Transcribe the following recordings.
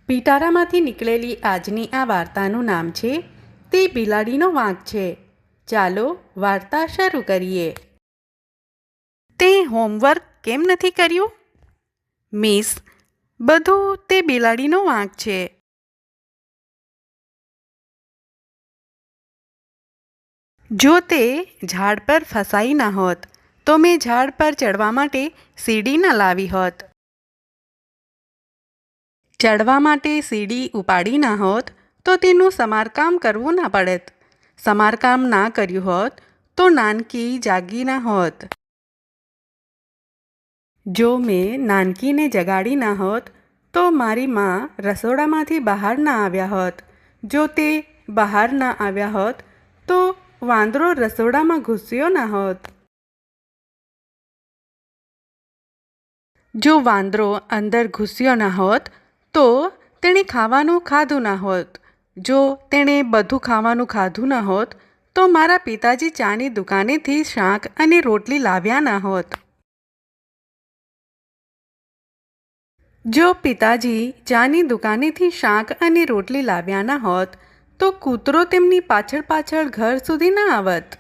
પિટારામાંથી નીકળેલી આજની આ વાર્તાનું નામ છે તે બિલાડીનો વાંક છે. ચાલો વાર્તા શરૂ કરીએ. તે હોમવર્ક કેમ નથી કર્યું? મિસ, બધું તે બિલાડીનો વાંક છે. જો તે ઝાડ પર ફસાઈ ન હોત તો મેં ઝાડ પર ચડવા માટે સીડી ન લાવી હોત. ચડવા માટે સીડી ઉપાડી ન હોત તો તેનું સમારકામ કરવું ન પડત. સમારકામ ના કર્યું હોત તો નાનકી જાગી ન હોત. જો મેં નાનકીને જગાડી ન હોત તો મારી માં રસોડામાંથી બહાર ન આવ્યા હોત. જો તે બહાર ન આવ્યા હોત તો વાંદરો રસોડામાં ઘૂસ્યો ન હોત. જો વાંદરો અંદર ઘૂસ્યો ન હોત તો તેણે ખાવાનું ખાધું ન હોત. જો તેણે બધું ખાવાનું ખાધું ન હોત તો મારા પિતાજી ચાની દુકાનેથી શાક અને રોટલી લાવ્યા ન હોત. જો પિતાજી ચાની દુકાનેથી શાક અને રોટલી લાવ્યા ન હોત તો કૂતરો તેમની પાછળ પાછળ ઘર સુધી ન આવત.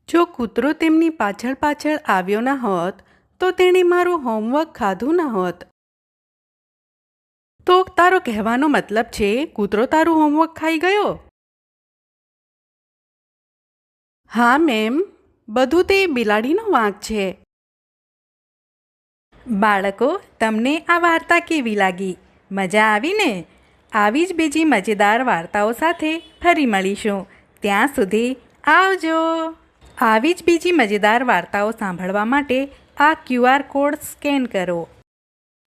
જો કૂતરો તેમની પાછળ પાછળ આવ્યો ન હોત તો તેણે મારું હોમવર્ક ખાધું ન હોત. તો તારો કહેવાનો મતલબ છે કૂતરો તારું હોમવર્ક ખાઈ ગયો? હા મેમ, બધું તે બિલાડીનો વાંક છે. બાળકો, તમને આ વાર્તા કેવી લાગી? મજા આવી ને? આવી જ બીજી મજેદાર વાર્તાઓ સાથે ફરી મળીશું. ત્યાં સુધી આવજો. આવી જ બીજી મજેદાર વાર્તાઓ સાંભળવા માટે આ QR કોડ સ્કેન કરો